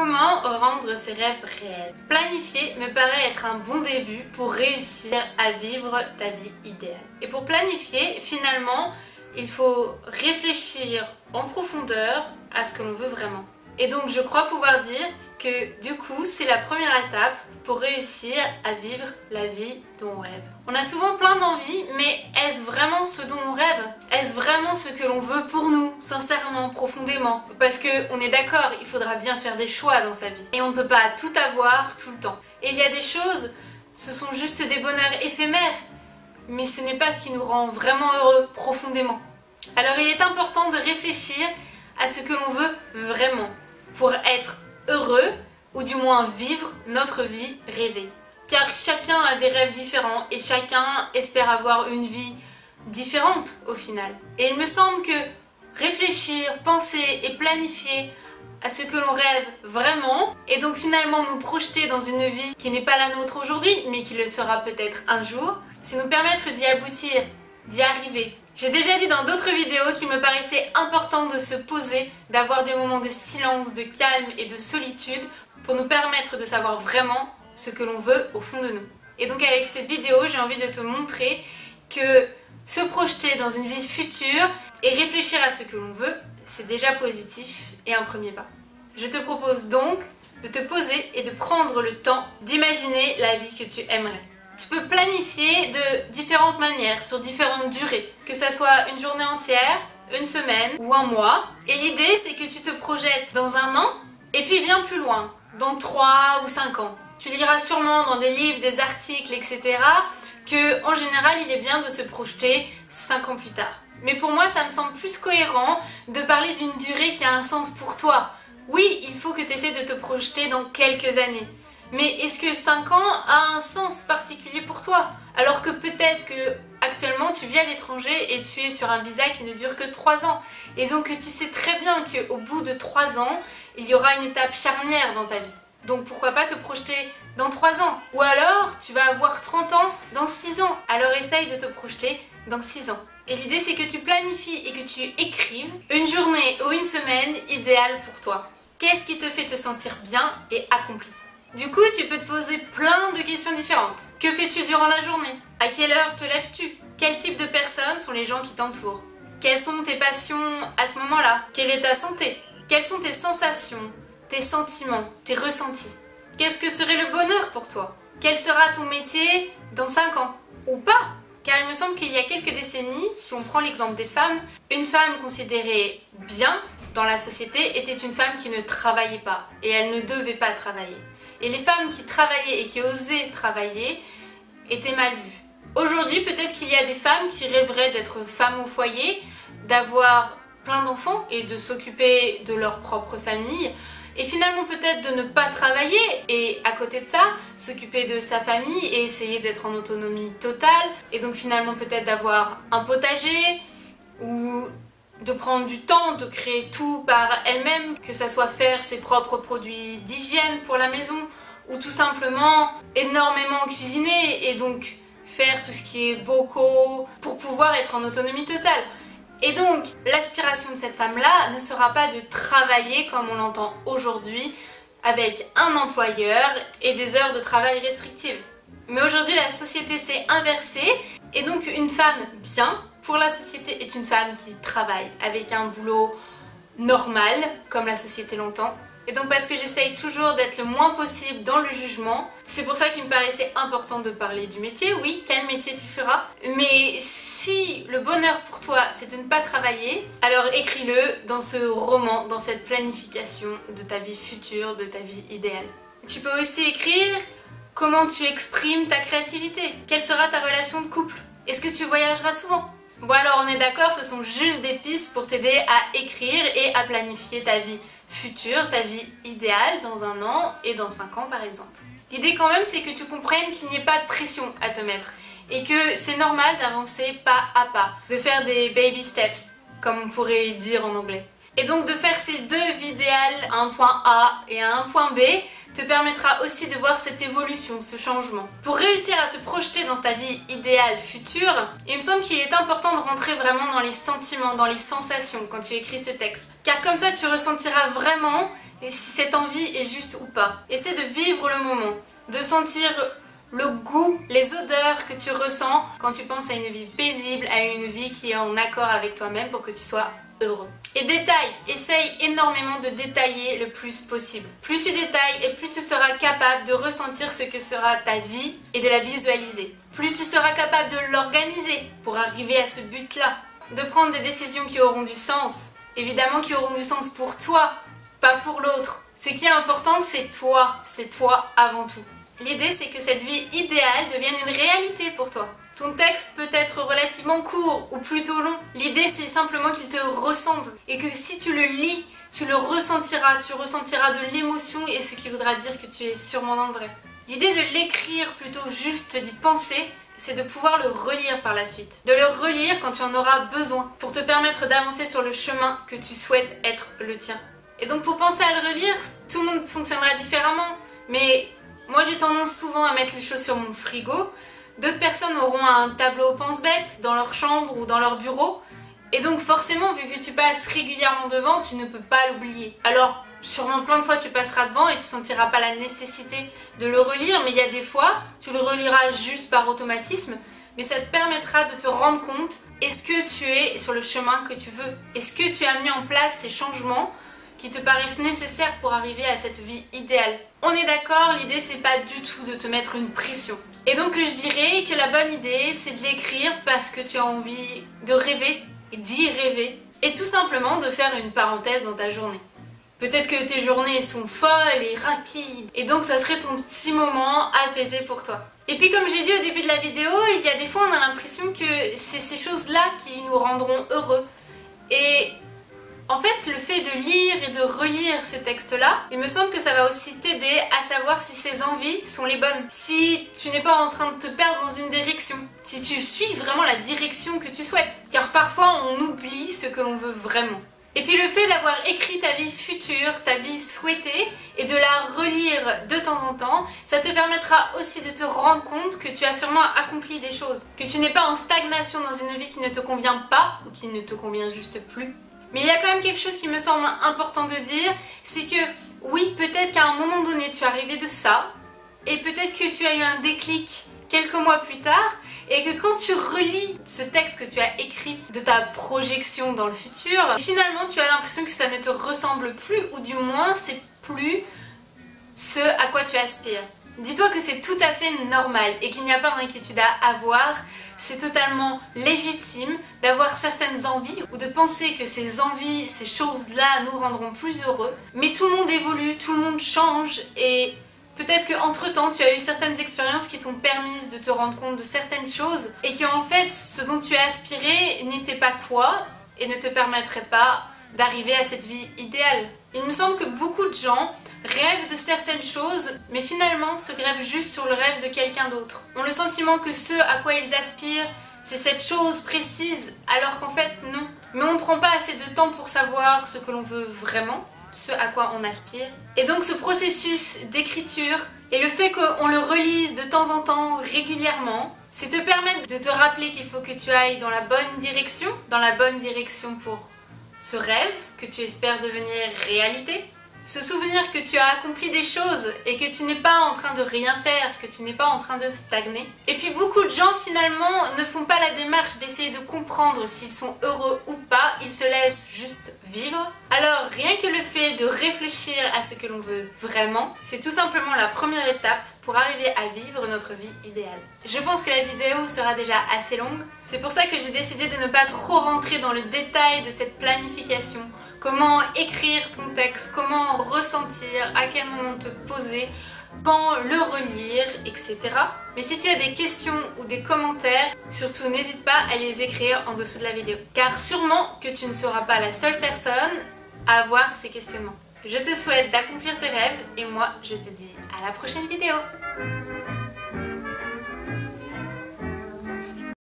Comment rendre ses rêves réels? Planifier me paraît être un bon début pour réussir à vivre ta vie idéale. Et pour planifier, finalement, il faut réfléchir en profondeur à ce que l'on veut vraiment. Et donc je crois pouvoir dire que du coup c'est la première étape pour réussir à vivre la vie dont on rêve. On a souvent plein d'envies, mais est-ce vraiment ce dont on rêve? Est-ce vraiment ce que l'on veut pour nous, sincèrement, profondément? Parce qu'on est d'accord, il faudra bien faire des choix dans sa vie. Et on ne peut pas tout avoir tout le temps. Et il y a des choses, ce sont juste des bonheurs éphémères, mais ce n'est pas ce qui nous rend vraiment heureux, profondément. Alors il est important de réfléchir à ce que l'on veut vraiment, pour être heureux, ou du moins vivre notre vie rêvée. Car chacun a des rêves différents et chacun espère avoir une vie différente au final. Et il me semble que réfléchir, penser et planifier à ce que l'on rêve vraiment, et donc finalement nous projeter dans une vie qui n'est pas la nôtre aujourd'hui, mais qui le sera peut-être un jour, c'est nous permettre d'y aboutir, d'y arriver. J'ai déjà dit dans d'autres vidéos qu'il me paraissait important de se poser, d'avoir des moments de silence, de calme et de solitude pour nous permettre de savoir vraiment ce que l'on veut au fond de nous. Et donc avec cette vidéo, j'ai envie de te montrer que se projeter dans une vie future et réfléchir à ce que l'on veut, c'est déjà positif et un premier pas. Je te propose donc de te poser et de prendre le temps d'imaginer la vie que tu aimerais. Tu peux planifier de différentes manières, sur différentes durées, que ça soit une journée entière, une semaine ou un mois. Et l'idée, c'est que tu te projettes dans un an et puis bien plus loin, dans 3 ou 5 ans. Tu liras sûrement dans des livres, des articles, etc. que en général, il est bien de se projeter 5 ans plus tard. Mais pour moi, ça me semble plus cohérent de parler d'une durée qui a un sens pour toi. Oui, il faut que tu essaies de te projeter dans quelques années. Mais est-ce que 5 ans a un sens particulier pour toi? Alors que peut-être que actuellement tu vis à l'étranger et tu es sur un visa qui ne dure que 3 ans. Et donc tu sais très bien qu'au bout de 3 ans, il y aura une étape charnière dans ta vie. Donc pourquoi pas te projeter dans 3 ans? Ou alors tu vas avoir 30 ans dans 6 ans. Alors essaye de te projeter dans 6 ans. Et l'idée c'est que tu planifies et que tu écrives une journée ou une semaine idéale pour toi. Qu'est-ce qui te fait te sentir bien et accompli? Du coup, tu peux te poser plein de questions différentes. Que fais-tu durant la journée? À quelle heure te lèves-tu? Quel type de personnes sont les gens qui t'entourent? Quelles sont tes passions à ce moment-là? Quelle est ta santé? Quelles sont tes sensations, tes sentiments, tes ressentis? Qu'est-ce que serait le bonheur pour toi? Quel sera ton métier dans 5 ans? Ou pas? Car il me semble qu'il y a quelques décennies, si on prend l'exemple des femmes, une femme considérée bien dans la société était une femme qui ne travaillait pas et elle ne devait pas travailler. Et les femmes qui travaillaient et qui osaient travailler étaient mal vues. Aujourd'hui, peut-être qu'il y a des femmes qui rêveraient d'être femmes au foyer, d'avoir plein d'enfants et de s'occuper de leur propre famille, et finalement peut-être de ne pas travailler et à côté de ça, s'occuper de sa famille et essayer d'être en autonomie totale, et donc finalement peut-être d'avoir un potager ou de prendre du temps, de créer tout par elle-même, que ça soit faire ses propres produits d'hygiène pour la maison, ou tout simplement énormément cuisiner et donc faire tout ce qui est bocaux pour pouvoir être en autonomie totale. Et donc, l'aspiration de cette femme-là ne sera pas de travailler comme on l'entend aujourd'hui, avec un employeur et des heures de travail restrictives. Mais aujourd'hui, la société s'est inversée, et donc une femme bien pour la société est une femme qui travaille avec un boulot normal, comme la société l'entend. Et donc parce que j'essaye toujours d'être le moins possible dans le jugement, c'est pour ça qu'il me paraissait important de parler du métier. Oui, quel métier tu feras? Mais si le bonheur pour toi c'est de ne pas travailler, alors écris-le dans ce roman, dans cette planification de ta vie future, de ta vie idéale. Tu peux aussi écrire comment tu exprimes ta créativité. Quelle sera ta relation de couple? Est-ce que tu voyageras souvent? Bon alors on est d'accord, ce sont juste des pistes pour t'aider à écrire et à planifier ta vie future, ta vie idéale dans 1 an et dans 5 ans par exemple. L'idée quand même c'est que tu comprennes qu'il n'y ait pas de pression à te mettre et que c'est normal d'avancer pas à pas, de faire des baby steps comme on pourrait dire en anglais. Et donc de faire ces 2 vies idéales à un point A et à un point B te permettra aussi de voir cette évolution, ce changement. Pour réussir à te projeter dans ta vie idéale future, il me semble qu'il est important de rentrer vraiment dans les sentiments, dans les sensations quand tu écris ce texte. Car comme ça tu ressentiras vraiment si cette envie est juste ou pas. Essaie de vivre le moment, de sentir le goût, les odeurs que tu ressens quand tu penses à une vie paisible, à une vie qui est en accord avec toi-même pour que tu sois heureux. Et détaille, essaye énormément de détailler le plus possible. Plus tu détailles et plus tu seras capable de ressentir ce que sera ta vie et de la visualiser. Plus tu seras capable de l'organiser pour arriver à ce but-là. De prendre des décisions qui auront du sens. Évidemment qui auront du sens pour toi, pas pour l'autre. Ce qui est important, c'est toi avant tout. L'idée, c'est que cette vie idéale devienne une réalité pour toi. Ton texte peut être relativement court ou plutôt long. L'idée, c'est simplement qu'il te ressemble et que si tu le lis, tu le ressentiras, tu ressentiras de l'émotion et ce qui voudra dire que tu es sûrement dans le vrai. L'idée de l'écrire plutôt juste d'y penser, c'est de pouvoir le relire par la suite. De le relire quand tu en auras besoin pour te permettre d'avancer sur le chemin que tu souhaites être le tien. Et donc pour penser à le relire, tout le monde fonctionnera différemment, mais moi j'ai tendance souvent à mettre les choses sur mon frigo. D'autres personnes auront un tableau pense-bête dans leur chambre ou dans leur bureau. Et donc forcément, vu que tu passes régulièrement devant, tu ne peux pas l'oublier. Alors, sûrement plein de fois tu passeras devant et tu sentiras pas la nécessité de le relire, mais il y a des fois, tu le reliras juste par automatisme. Mais ça te permettra de te rendre compte, est-ce que tu es sur le chemin que tu veux? Est-ce que tu as mis en place ces changements qui te paraissent nécessaires pour arriver à cette vie idéale? On est d'accord, l'idée c'est pas du tout de te mettre une pression. Et donc je dirais que la bonne idée c'est de l'écrire parce que tu as envie de rêver, d'y rêver, et tout simplement de faire une parenthèse dans ta journée. Peut-être que tes journées sont folles et rapides, et donc ça serait ton petit moment apaisé pour toi. Et puis comme j'ai dit au début de la vidéo, il y a des fois on a l'impression que c'est ces choses-là qui nous rendront heureux. Et en fait, le fait de lire et de relire ce texte-là, il me semble que ça va aussi t'aider à savoir si ces envies sont les bonnes. Si tu n'es pas en train de te perdre dans une direction. Si tu suis vraiment la direction que tu souhaites. Car parfois, on oublie ce que l'on veut vraiment. Et puis le fait d'avoir écrit ta vie future, ta vie souhaitée, et de la relire de temps en temps, ça te permettra aussi de te rendre compte que tu as sûrement accompli des choses. Que tu n'es pas en stagnation dans une vie qui ne te convient pas, ou qui ne te convient juste plus. Mais il y a quand même quelque chose qui me semble important de dire, c'est que oui, peut-être qu'à un moment donné tu es arrivé de ça, et peut-être que tu as eu un déclic quelques mois plus tard, et que quand tu relis ce texte que tu as écrit de ta projection dans le futur, finalement tu as l'impression que ça ne te ressemble plus, ou du moins c'est plus ce à quoi tu aspires. Dis-toi que c'est tout à fait normal et qu'il n'y a pas d'inquiétude à avoir. C'est totalement légitime d'avoir certaines envies ou de penser que ces envies, ces choses-là nous rendront plus heureux. Mais tout le monde évolue, tout le monde change et peut-être qu'entre-temps tu as eu certaines expériences qui t'ont permis de te rendre compte de certaines choses et que en fait ce dont tu as aspiré n'était pas toi et ne te permettrait pas d'arriver à cette vie idéale. Il me semble que beaucoup de gens rêvent de certaines choses, mais finalement se grèvent juste sur le rêve de quelqu'un d'autre. Ont le sentiment que ce à quoi ils aspirent, c'est cette chose précise, alors qu'en fait non. Mais on ne prend pas assez de temps pour savoir ce que l'on veut vraiment, ce à quoi on aspire. Et donc ce processus d'écriture, et le fait qu'on le relise de temps en temps, régulièrement, c'est te permettre de te rappeler qu'il faut que tu ailles dans la bonne direction pour ce rêve que tu espères devenir réalité. Se souvenir que tu as accompli des choses et que tu n'es pas en train de rien faire, que tu n'es pas en train de stagner. Et puis beaucoup de gens finalement ne font pas la démarche d'essayer de comprendre s'ils sont heureux ou pas, ils se laissent juste vivre. Alors rien que le fait de réfléchir à ce que l'on veut vraiment, c'est tout simplement la première étape pour arriver à vivre notre vie idéale. Je pense que la vidéo sera déjà assez longue, c'est pour ça que j'ai décidé de ne pas trop rentrer dans le détail de cette planification. Comment écrire ton texte, comment ressentir, à quel moment te poser, quand le relire, etc. Mais si tu as des questions ou des commentaires, surtout n'hésite pas à les écrire en dessous de la vidéo. Car sûrement que tu ne seras pas la seule personne à avoir ces questionnements. Je te souhaite d'accomplir tes rêves et moi je te dis à la prochaine vidéo.